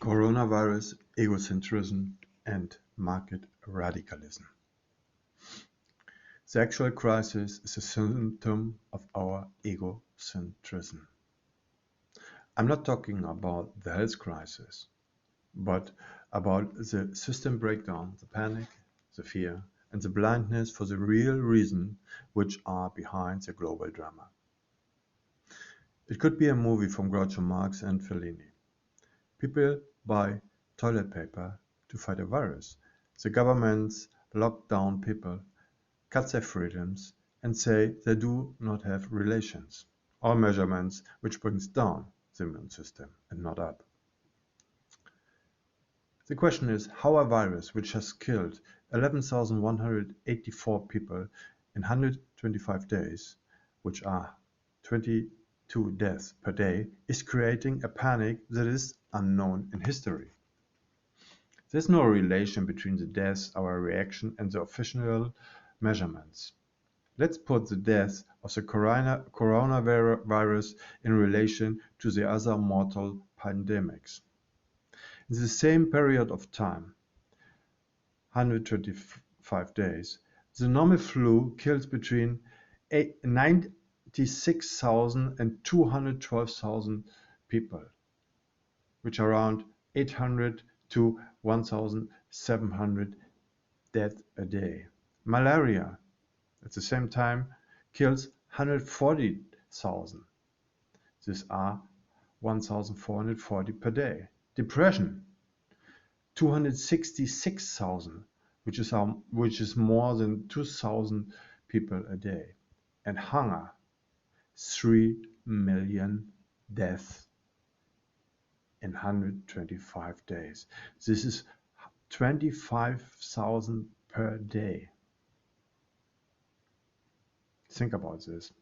Coronavirus, egocentrism, and market radicalism. The actual crisis is a symptom of our egocentrism. I'm not talking about the health crisis, but about the system breakdown, the panic, the fear, and the blindness for the real reason which are behind the global drama. It could be a movie from Groucho Marx and Fellini. People buy toilet paper to fight a virus. The governments lock down people, cut their freedoms, and say they do not have relations. All measurements which brings down the immune system and not up. The question is how a virus which has killed 11,184 people in 125 days, which are 22 deaths per day, is creating a panic that is unknown in history. There's no relation between the deaths, our reaction, and the official measurements. Let's put the deaths of the coronavirus in relation to the other mortal pandemics. In the same period of time, 125 days, the normal flu kills between 96,000 and 212,000 people, which are around 800 to 1,700 deaths a day. Malaria, at the same time, kills 140,000. These are 1,440 per day. Depression, 266,000, which is more than 2,000 people a day. And hunger, 3 million deaths in 125 days. This is 25,000 per day. Think about this.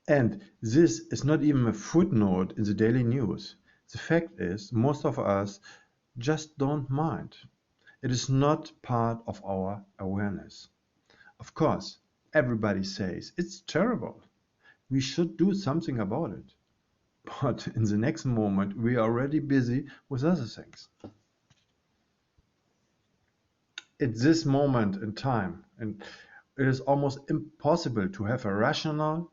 And this is not even a footnote in the daily news. The fact is, most of us just don't mind. It is not part of our awareness. Of course, everybody says it's terrible. We should do something about it. But in the next moment, we are already busy with other things. At this moment in time, and it is almost impossible to have a rational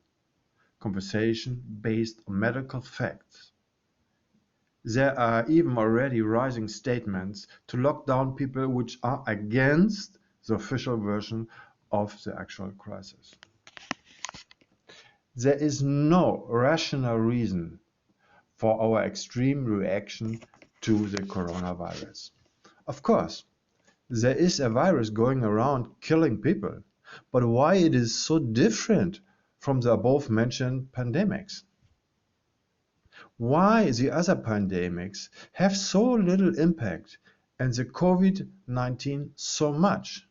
conversation based on medical facts. There are even already rising statements to lock down people which are against the official version of the actual crisis. There is no rational reason for our extreme reaction to the coronavirus. Of course, there is a virus going around killing people, but why it is so different from the above mentioned pandemics? Why the other pandemics have so little impact and the COVID-19 so much?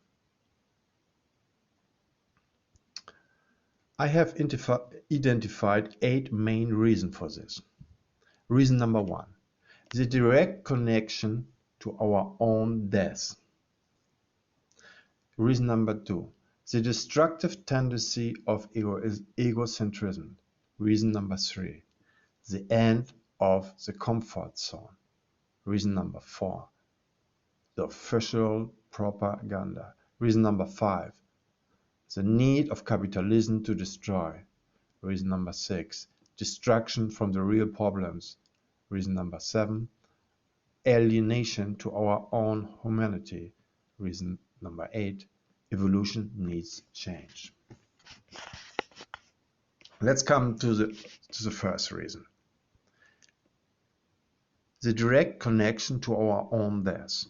I have identified 8 main reasons for this. Reason number 1, the direct connection to our own deaths. Reason number 2, the destructive tendency of egocentrism. Reason number 3, the end of the comfort zone. Reason number 4, the official propaganda. Reason number 5, the need of capitalism to destroy. Reason number 6, distraction from the real problems. Reason number 7, alienation to our own humanity. Reason number 8, evolution needs change. Let's come to the first reason. The direct connection to our own deaths.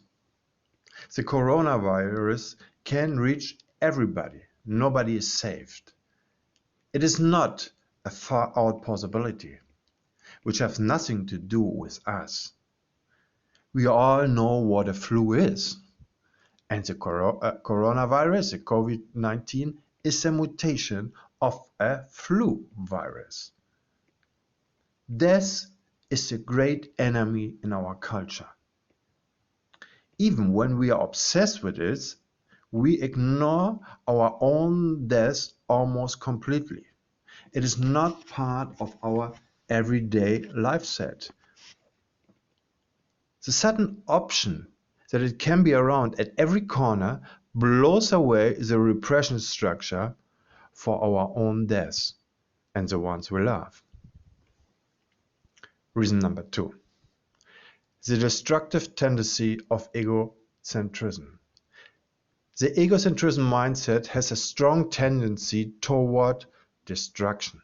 The coronavirus can reach everybody. Nobody is saved. It is not a far-out possibility, which has nothing to do with us. We all know what a flu is. And the coronavirus, the COVID-19, is a mutation of a flu virus. Death is a great enemy in our culture. Even when we are obsessed with it, we ignore our own death almost completely. It is not part of our everyday life set. The sudden option that it can be around at every corner blows away the repression structure for our own deaths and the ones we love. Reason number 2. The destructive tendency of egocentrism. The egocentrism mindset has a strong tendency toward destruction.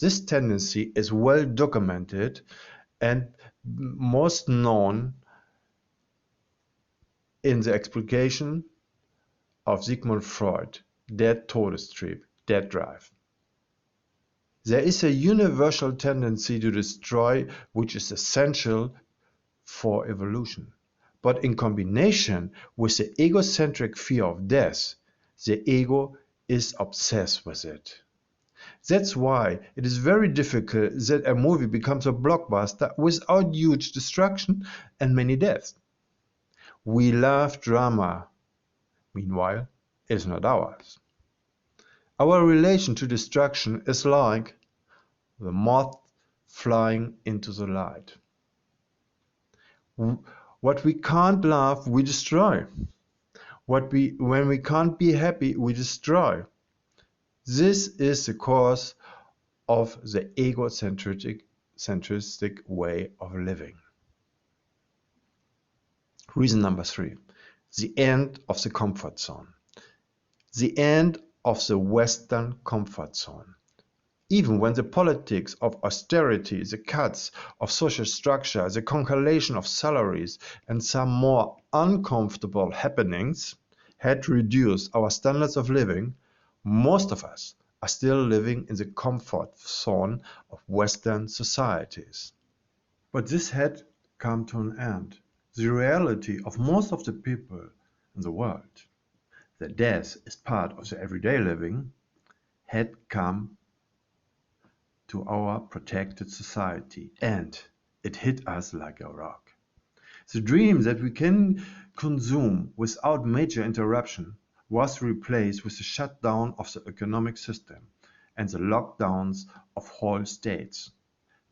This tendency is well documented and most known in the explication of Sigmund Freud, Der Todestrieb, death drive. There is a universal tendency to destroy which is essential for evolution. But in combination with the egocentric fear of death, the ego is obsessed with it. That's why it is very difficult that a movie becomes a blockbuster without huge destruction and many deaths. We love drama. Meanwhile, it's not ours. Our relation to destruction is like the moth flying into the light. What we can't love, we destroy. When we can't be happy, we destroy. This is the cause of the egocentristic way of living. Reason number 3. The end of the comfort zone. The end of the Western comfort zone. Even when the politics of austerity, the cuts of social structure, the congelation of salaries, and some more uncomfortable happenings had reduced our standards of living, most of us are still living in the comfort zone of Western societies. But this had come to an end. The reality of most of the people in the world, that death is part of the everyday living, had come to our protected society, and it hit us like a rock. The dream that we can consume without major interruption was replaced with the shutdown of the economic system and the lockdowns of whole states.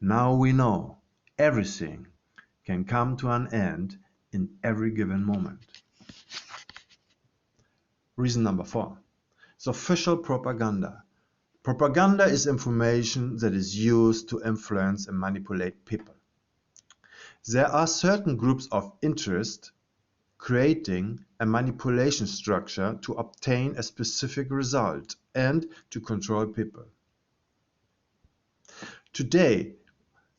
Now we know everything can come to an end in every given moment. Reason number 4. The official propaganda. Propaganda is information that is used to influence and manipulate people. There are certain groups of interest creating a manipulation structure to obtain a specific result and to control people. Today,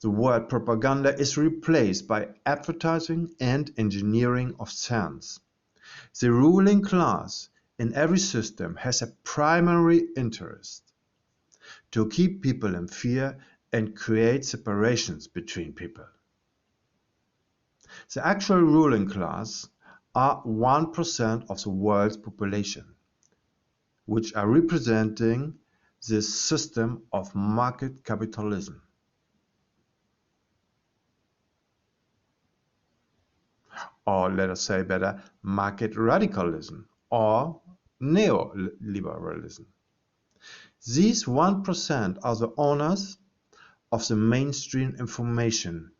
the word propaganda is replaced by advertising and engineering of sense. The ruling class in every system has a primary interest to keep people in fear and create separations between people. The actual ruling class are 1% of the world's population, which are representing this system of market capitalism. Or let us say better, market radicalism or neoliberalism. These 1% are the owners of the mainstream information,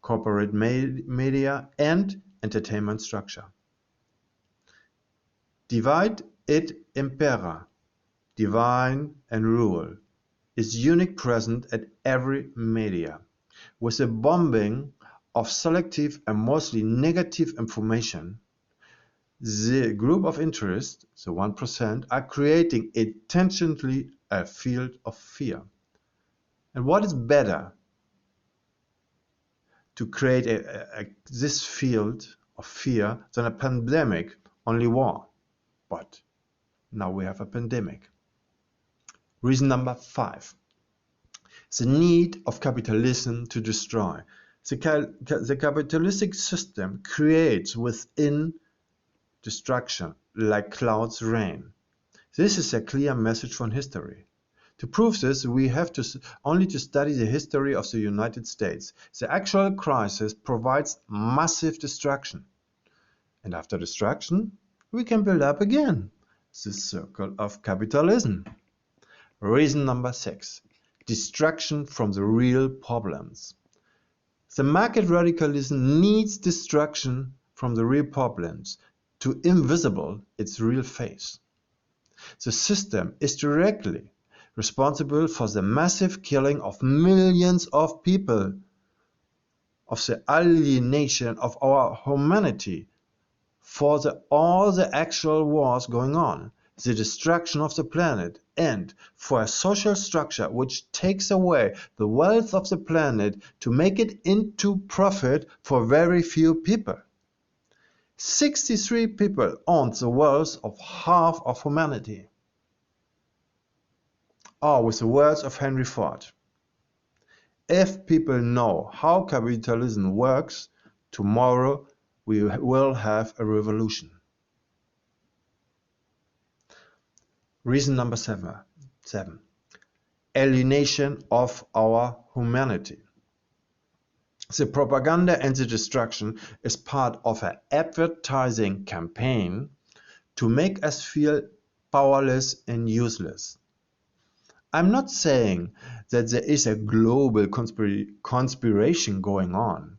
corporate media and entertainment structure. Divide et impera, divine and rule, is unique present at every media, with the bombing of selective and mostly negative information. The group of interest, the 1%, are creating intentionally a field of fear. And what is better to create this field of fear than a pandemic, only war? But now we have a pandemic. Reason number 5. The need of capitalism to destroy. The capitalistic system creates within destruction like clouds rain. This is a clear message from history. To prove this, we have only to study the history of the United States. The actual crisis provides massive destruction. And after destruction, we can build up again. The circle of capitalism. Reason number 6. Distraction from the real problems. The market radicalism needs destruction from the real problems to invisible its real face. The system is directly responsible for the massive killing of millions of people, of the alienation of our humanity, for all the actual wars going on, the destruction of the planet, and for a social structure which takes away the wealth of the planet to make it into profit for very few people. 63 people own the wealth of half of humanity. Or with the words of Henry Ford, if people know how capitalism works, tomorrow we will have a revolution. Reason number seven. Alienation of our humanity. The propaganda and the destruction is part of an advertising campaign to make us feel powerless and useless. I'm not saying that there is a global conspiration going on,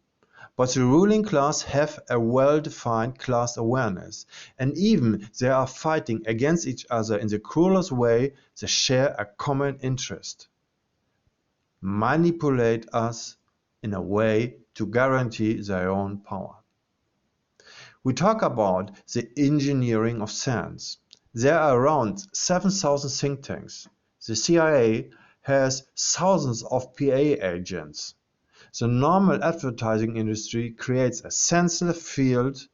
but the ruling class have a well-defined class awareness, and even they are fighting against each other in the cruelest way. They share a common interest: manipulate us in a way to guarantee their own power. We talk about the engineering of science. There are around 7,000 think tanks. The CIA has thousands of PA agents. The normal advertising industry creates a senseless field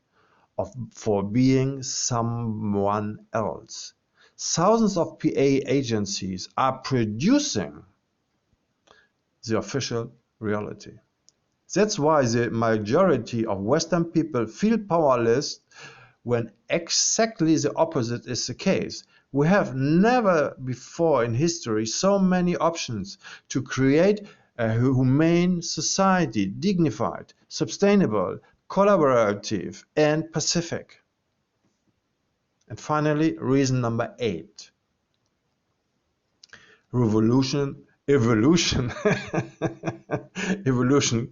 for being someone else. Thousands of PA agencies are producing the official reality. That's why the majority of Western people feel powerless when exactly the opposite is the case. We have never before in history so many options to create a humane society, dignified, sustainable, collaborative, and pacific. And finally, reason number 8. Evolution Evolution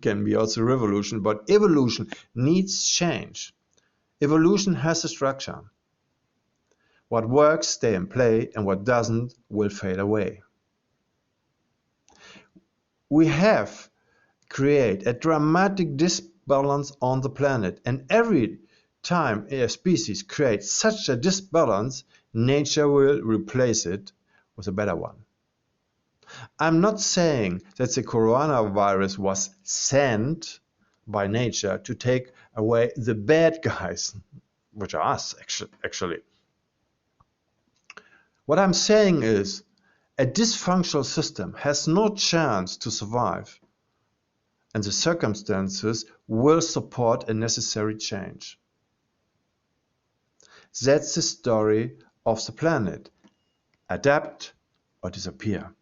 can be also revolution, but evolution needs change. Evolution has a structure. What works stay in play, and what doesn't will fade away. We have created a dramatic disbalance on the planet, and every time a species creates such a disbalance, nature will replace it with a better one. I'm not saying that the coronavirus was sent by nature to take away the bad guys, which are us actually. What I'm saying is a dysfunctional system has no chance to survive, and the circumstances will support a necessary change. That's the story of the planet. Adapt or disappear.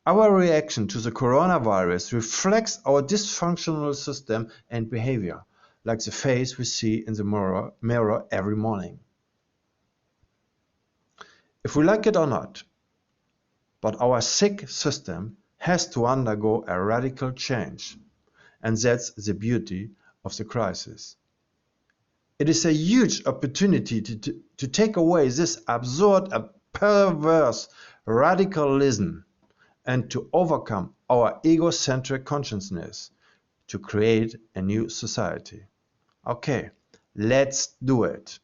Our reaction to the coronavirus reflects our dysfunctional system and behavior, like the face we see in the mirror every morning. If we like it or not, but our sick system has to undergo a radical change, and that's the beauty of the crisis. It is a huge opportunity to take away this absurd and perverse radicalism and to overcome our egocentric consciousness to create a new society. Okay, let's do it.